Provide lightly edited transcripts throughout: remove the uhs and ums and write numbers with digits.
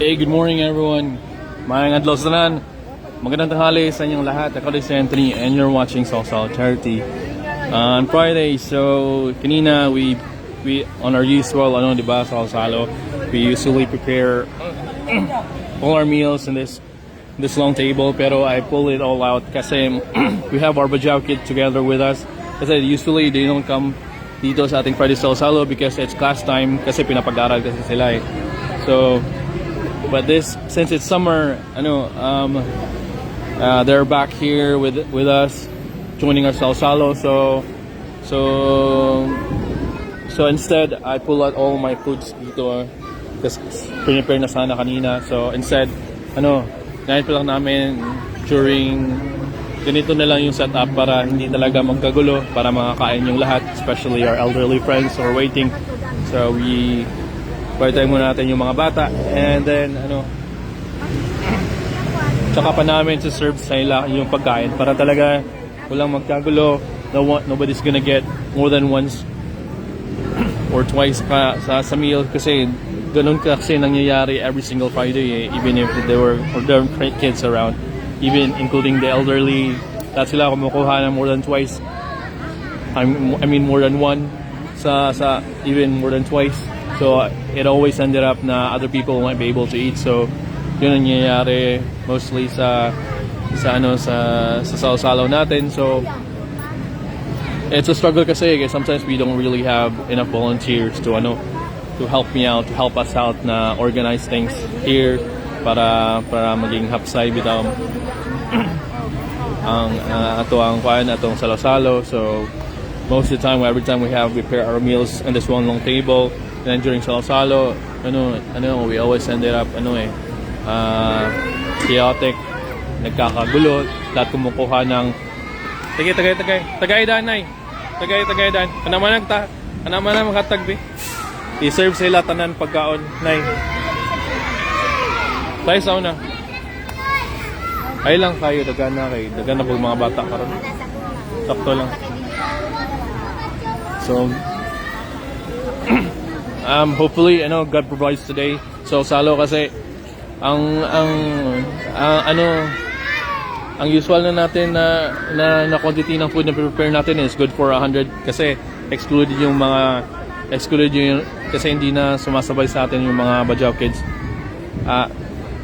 Hey, good morning everyone. Maayong adlaw sa tanan. Magandang tanghali sa inyong lahat. Ako si Anthony and you're watching Salsal Charity. On Friday, so kanina we on our usual di ba, Salsalo, we usually prepare all our meals in this long table, pero I pull it all out kasi we have our Bajau kid together with us. Kasi usually they don't come dito sa ating Friday Salsalo because it's class time kasi pinapag-aral kasi sila eh. So but since it's summer, they're back here with us, joining our Salsalo. So instead, I pull out all my foods dito because prepare na sana kanina. So instead, ngayon pa lang namin during ganito na lang yung setup para hindi talaga magkagulo, para makakain yung lahat, especially our elderly friends who are waiting. So pwede muna natin yung mga bata and then tsaka pa namin to serve sa nila yung pagkain para talaga walang magkagulo. Nobody's gonna get more than once or twice pa sa meal kasi ganun kasi nangyayari every single Friday even if there were kids around, even including the elderly, lahat sila kumukuha ng more than twice. I mean more than one sa even more than twice. So it always ended up na other people might be able to eat. So yun ang nangyayari mostly sa Salsalo natin. So it's a struggle kasi sometimes we don't really have enough volunteers to help me out, to help us out na organize things here para maging hapsay bitaw atong Salsalo. So most of the time, every time we prepare our meals in this one long table. And then during Salsalo, we always ended up chaotic, nagkakagulo, lahat kumukuha ng tagay-danay. Tagay-dan. Anaman makatagbi. I-serve sila tanan pagkaon, nay. Tayo sa una. Ay lang kayo, dagan na po mga bata karon. Sakto lang. So hopefully God provides today. So Salo kasi ang usual na natin na quantity ng food na prepare natin is good for 100 kasi excluded yung kasi hindi na sumasabay sa atin yung mga Bajau kids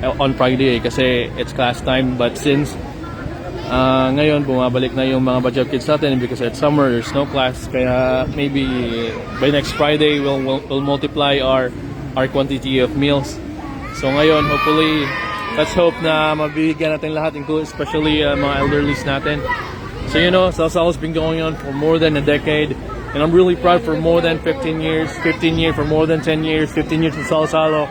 on Friday kasi it's class time. But since ngayon bumabalik na yung mga Bajau kids natin because it's summer, there's no class, kaya maybe by next Friday we'll multiply our quantity of meals. So ngayon hopefully, let's hope na mabibigyan natin lahat, especially mga elderlies natin. So Salsalo's been going on for more than a decade and I'm really proud for more than 15 years, for more than 10 years, 15 years in Salsalo.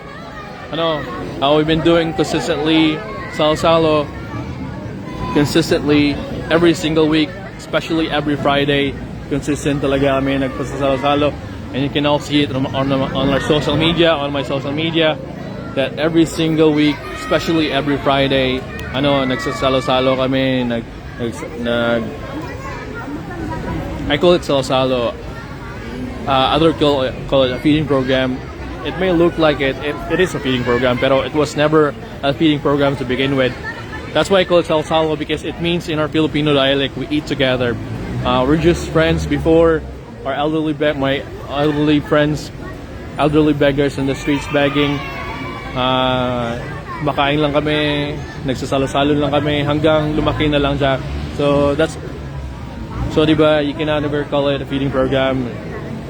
We've been doing consistently Salsalo every single week, especially every Friday. Consistent talaga kami nagpasasalo-salo, and you can all see it on our social media, on my social media, that every single week, especially every Friday, nagsasalo-salo kami, I call it Salsalo. Other call it a feeding program. It may look like it is a feeding program, pero it was never a feeding program to begin with. That's why I call it Salsalo, because it means in our Filipino dialect we eat together. We're just friends before. My elderly beggars in the streets begging. Makain lang kami, nagsasalo-salo lang kami hanggang lumaki na lang siya. So diba, you cannot never call it a feeding program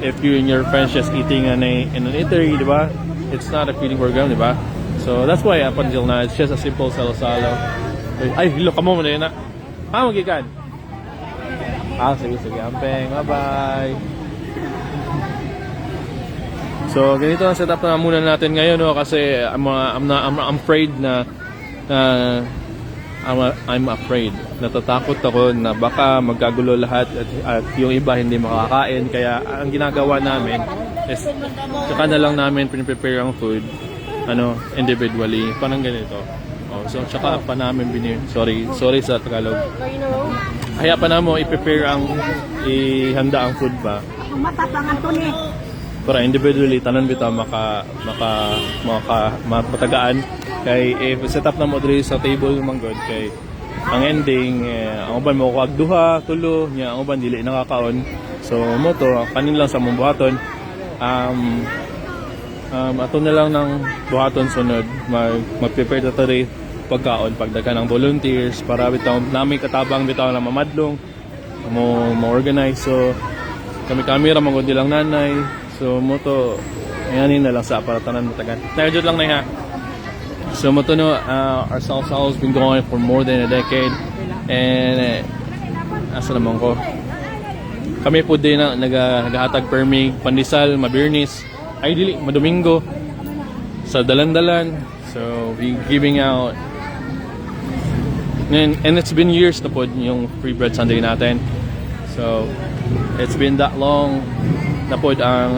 if you and your friends just eating in an eatery, diba? It's not a feeding program, diba? So that's why up until now it's just a simple salo-salo. Ay, hilo ka mo muna yun na. Magikan. Sige, ampeng. Bye-bye. So, ganito ang setup na muna natin ngayon, kasi I'm afraid I'm afraid. Natatakot ako na baka magkagulo lahat at yung iba hindi makakain. Kaya ang ginagawa namin is saka na lang namin prepare ang food individually. Parang ganito. So tsaka pa namin sorry sa Tagalog. Kaya pa namin i-prepare ihanda ang food ba. Matapangan to ni. para individually tanan bitaw mapatagaan kay if set up na mo diri sa table man god kay ang ending ang uban mo kuag duha tulo nya ang uban dili nakakaon so mo to kanin lang sa mong buhaton ato na lang ng buhaton sunod mag-prepare ta today pagkaon pagdagan ng volunteers para bitaw nami katabang bitaw na mamadlong mo organize so kami camera man gud lang nanay so mo to ayan na lang sa aparatanan mo tagan najud lang na ha so mo to no our salsa has been going for more than a decade and asa naman ko kami po din na nagahatag permig pandesal mabirnis ay dili madomingo sa dalan-dalan so we giving out and it's been years na po yung free bread Sunday natin so it's been that long na po ang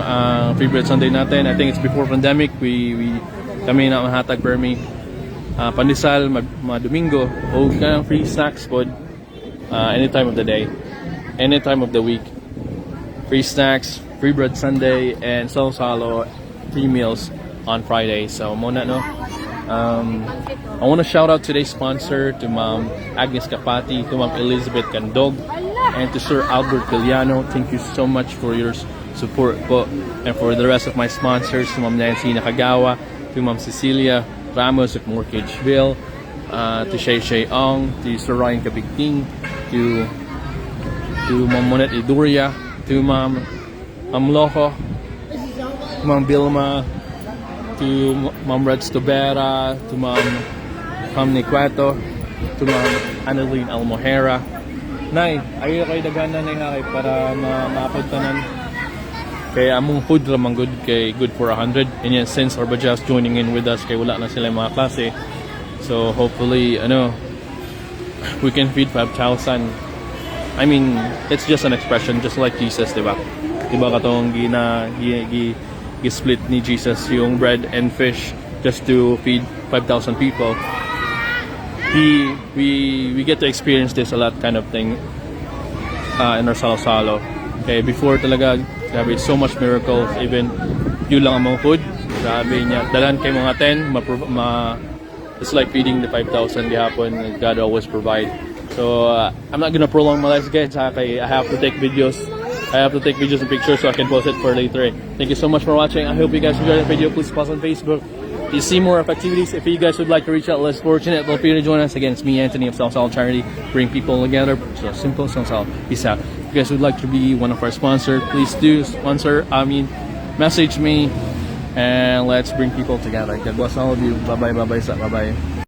free bread Sunday natin. I think it's before pandemic. Kami na mahatag permi pandesal, Domingo o kanang free snacks po any time of the day, any time of the week. Free snacks, free bread Sunday, and salo-salo free meals on Friday. So muna no. I want to shout out today's sponsor to Ma'am Agnes Capati, to Ma'am Elizabeth Candog, and to Sir Albert Villano. Thank you so much for your support po. And for the rest of my sponsors, to Ma'am Nancy Nakagawa, to Ma'am Cecilia Ramos of Mortgageville, to Shay Shay Ong, to Sir Ryan Kabigting, to Ma'am Monet Iduria, to Ma'am Loco, to Ma'am Bilma, to Ma'am Reds Tobera, to Ma'am Nicueto, to Ma'am Annalene Almohera. Nay, ayaw kayo daghanan na kay para maapod tanan. Kaya among food ramang good kay good for 100. And yes, since our Bajas joining in with us kay wala na sila mga klase. So hopefully, we can feed 5,000. I mean, it's just an expression, just like Jesus, diba? Diba katong gi-split ni Jesus yung bread and fish just to feed 5,000 people. We get to experience this a lot kind of thing in our salo-salo. Okay, before talaga, grabe, so much miracles, even yun lang ang mga food. Grabe niya, dalan kay mga 10, it's like feeding the 5,000 gihapon, God always provide. So, I'm not gonna prolong my life guys, I have to take videos. I have to take videos and pictures so I can post it for later. Thank you so much for watching. I hope you guys enjoyed the video. Please post on Facebook. If you see more of activities, if you guys would like to reach out less fortunate, feel free to join us. Again, it's me, Anthony of Sal Charity. Bring people together. So simple, Sal. Peace out. If you guys would like to be one of our sponsors, please do message me, and let's bring people together. God bless all of you. Bye bye.